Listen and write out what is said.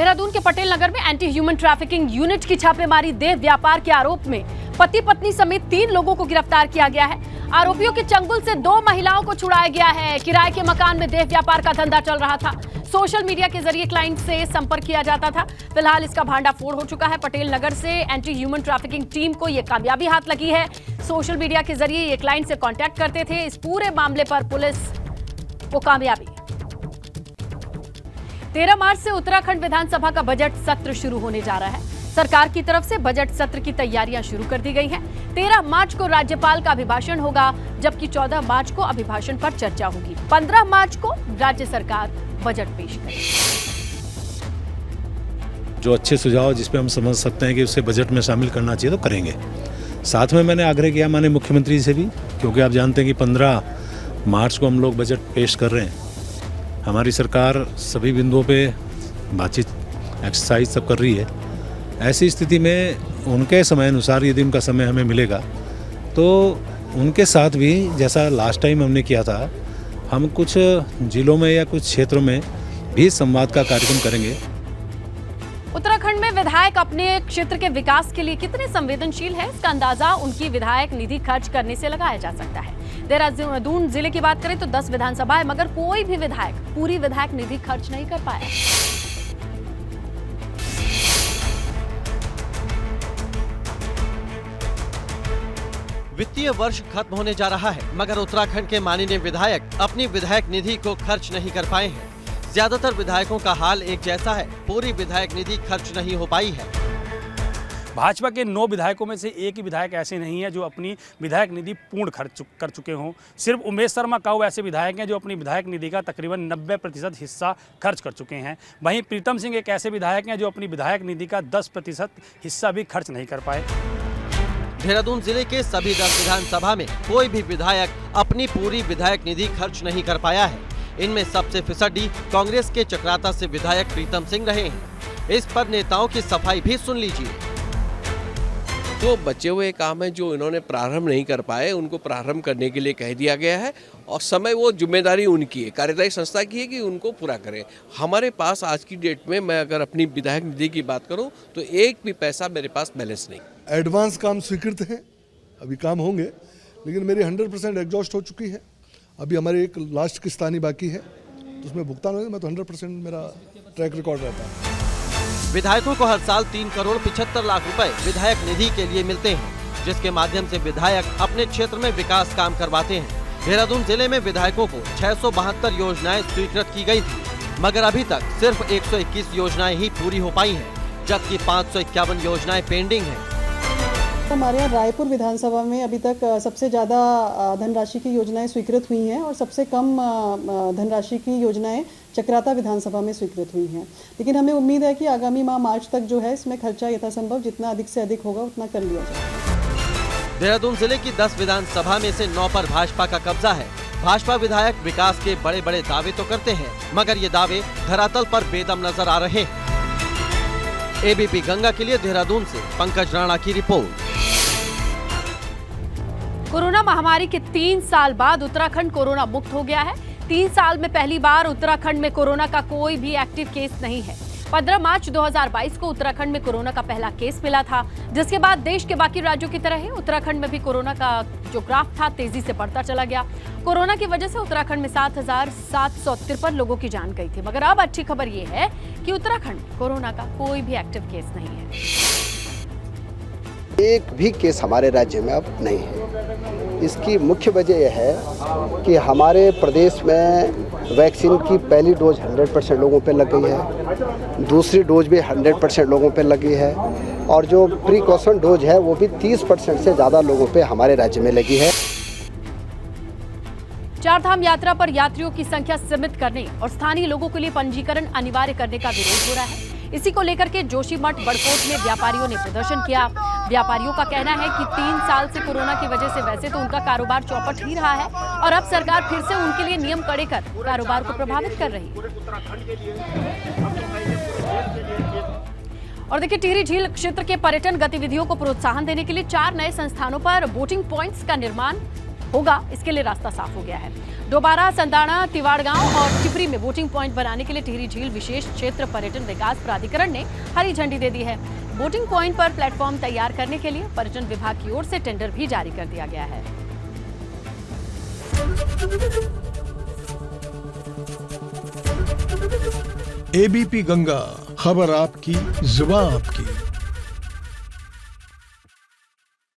देहरादून के पटेल नगर में anti human trafficking unit की छापेमारी देह व्यापार के आरोप में पति पत्नी समेत 3 लोगों को गिरफ्तार किया गया है। आरोपियों के चंगुल से 2 महिलाओं को छुड़ाया गया है। किराए के मकान में देह व्यापार का धंधा चल रहा था। सोशल मीडिया के जरिए क्लाइंट से संपर्क किया जाता था। फिलहाल इसका भांडाफोड़ हो चुका है। पटेल नगर से एंटी ह्यूमन ट्रैफिकिंग टीम को यह कामयाबी हाथ लगी है। सोशल मीडिया के जरिए ये क्लाइंट से कांटेक्ट करते थे। इस पूरे मामले पर पुलिस को कामयाबी। 13 मार्च से उत्तराखंड विधानसभा का बजट सत्र शुरू होने जा रहा है। सरकार की तरफ से बजट सत्र की तैयारियां शुरू कर दी गई हैं। 13 मार्च को राज्यपाल का अभिभाषण होगा, जबकि 14 मार्च को अभिभाषण पर चर्चा होगी। 15 मार्च को राज्य सरकार बजट पेश करेगी। जो अच्छे सुझाव जिस पे हम समझ सकते हैं कि उसे बजट में शामिल करना चाहिए तो करेंगे। साथ में मैंने आग्रह किया माननीय मुख्यमंत्री से भी, क्योंकि आप जानते हैं कि 15 मार्च को हम लोग बजट पेश कर रहे हैं। हमारी सरकार सभी बिंदुओं पे बातचीत एक्सरसाइज सब कर रही है। ऐसी स्थिति में उनके समय अनुसार यदि उनका समय हमें मिलेगा तो उनके साथ भी, जैसा लास्ट टाइम हमने किया था, हम कुछ जिलों में या कुछ क्षेत्रों में भी संवाद का कार्यक्रम करेंगे। उत्तराखंड में विधायक अपने क्षेत्र के विकास के लिए कितने संवेदनशील है, इसका अंदाजा उनकी विधायक निधि खर्च करने से लगाया जा सकता है। देहरादून जिले की बात करें तो 10 विधानसभा है, मगर कोई भी विधायक पूरी विधायक निधि खर्च नहीं कर पाया। वित्तीय वर्ष खत्म होने जा रहा है, मगर उत्तराखंड के माननीय विधायक अपनी विधायक निधि को खर्च नहीं कर पाए हैं। ज्यादातर विधायकों का हाल एक जैसा है, पूरी विधायक निधि खर्च नहीं हो पाई है। भाजपा के 9 विधायकों में से एक ही विधायक ऐसे नहीं है जो अपनी विधायक निधि पूर्ण खर्च कर चुके हों। सिर्फ उमेश शर्मा काऊ ऐसे विधायक हैं जो अपनी विधायक निधि का तकरीबन 90% हिस्सा खर्च कर चुके हैं। वहीं प्रीतम सिंह एक ऐसे विधायक हैं जो अपनी विधायक निधि का 10% हिस्सा भी खर्च नहीं कर पाए। देहरादून जिले के सभी 10 विधानसभा में कोई भी विधायक अपनी पूरी विधायक निधि खर्च नहीं कर पाया है। इनमें सबसे फिसड्डी कांग्रेस के चक्राता से विधायक प्रीतम सिंह रहे हैं। इस पर नेताओं की सफाई भी सुन लीजिए। जो बचे हुए काम है जो इन्होंने प्रारंभ नहीं कर पाए, उनको प्रारंभ करने के लिए कह दिया गया है और समय वो जिम्मेदारी उनकी है, कार्यदायी संस्था की है कि उनको पूरा करें। हमारे पास आज की डेट में मैं अगर अपनी विधायक निधि की बात करूं तो एक भी पैसा मेरे पास बैलेंस नहीं। एडवांस काम स्वीकृत है, अभी काम होंगे, लेकिन मेरी 100% एग्जॉस्ट हो चुकी है। अभी हमारी एक लास्ट किस्तानी बाकी है, तो उसमें भुगतान होगा। मैं तो 100% मेरा ट्रैक रिकॉर्ड रहता है। विधायकों को हर साल 3 करोड़ 75 लाख रुपए विधायक निधि के लिए मिलते हैं, जिसके माध्यम से विधायक अपने क्षेत्र में विकास काम करवाते हैं। देहरादून जिले में विधायकों को 672 योजनाएं स्वीकृत की गई थी, मगर अभी तक सिर्फ 121 योजनाएं ही पूरी हो पाई हैं, जबकि 551 योजनाएं पेंडिंग हैं। हमारे यहाँ रायपुर विधानसभा में अभी तक सबसे ज़्यादा धनराशि की योजनाएं स्वीकृत हुई हैं और सबसे कम धनराशि की योजनाएं चक्राता विधानसभा में स्वीकृत हुई हैं। लेकिन हमें उम्मीद है कि आगामी माह मार्च तक जो है इसमें खर्चा यथासंभव जितना अधिक से अधिक होगा उतना कर लिया जाए। देहरादून जिले की 10 विधानसभा में से 9 पर भाजपा का कब्जा है। भाजपा विधायक विकास के बड़े बड़े दावे तो करते हैं, मगर ये दावे धरातल पर बेदम नजर आ रहे हैं। एबीपी गंगा के लिए देहरादून से पंकज राणा की रिपोर्ट। कोरोना महामारी के 3 साल बाद उत्तराखंड कोरोना मुक्त हो गया है। 3 साल में पहली बार उत्तराखंड में कोरोना का कोई भी एक्टिव केस नहीं है। 15 मार्च 2022 को उत्तराखंड में कोरोना का पहला केस मिला था, जिसके बाद देश के बाकी राज्यों की तरह ही उत्तराखंड में भी कोरोना का जो ग्राफ था तेजी से बढ़ता चला गया। कोरोना की वजह से उत्तराखंड में 7,753 लोगों की जान गई थी, मगर अब अच्छी खबर ये है कि उत्तराखंड में कोरोना का कोई भी एक्टिव केस नहीं है। एक भी केस हमारे राज्य में अब नहीं है। इसकी मुख्य वजह यह है कि हमारे प्रदेश में वैक्सीन की पहली डोज 100% लोगों पे लग गई है, दूसरी डोज भी 100% लोगों पे लगी है और जो प्रिकॉशन डोज है वो भी 30% से ज़्यादा लोगों पे हमारे राज्य में लगी है। चारधाम यात्रा पर यात्रियों की संख्या सीमित करने और स्थानीय लोगों के लिए पंजीकरण अनिवार्य करने का विरोध हो रहा है। इसी को लेकर के जोशीमठ बड़कोट में व्यापारियों ने प्रदर्शन किया। व्यापारियों का कहना है कि 3 साल से कोरोना की वजह से वैसे तो उनका कारोबार चौपट ही रहा है और अब सरकार फिर से उनके लिए नियम कड़े कर कारोबार को प्रभावित कर रही है। और देखिए, टिहरी झील क्षेत्र के पर्यटन गतिविधियों को प्रोत्साहन देने के लिए 4 नए संस्थानों पर बोटिंग पॉइंट्स का निर्माण होगा, इसके लिए रास्ता साफ हो गया है। दोबारा संदाणा, तिवाड़ गांव और टिपरी में वोटिंग पॉइंट बनाने के लिए टिहरी झील विशेष क्षेत्र पर्यटन विकास प्राधिकरण ने हरी झंडी दे दी है। वोटिंग पॉइंट पर प्लेटफॉर्म तैयार करने के लिए पर्यटन विभाग की ओर से टेंडर भी जारी कर दिया गया है। एबीपी गंगा, खबर आपकी, जुबान आपकी।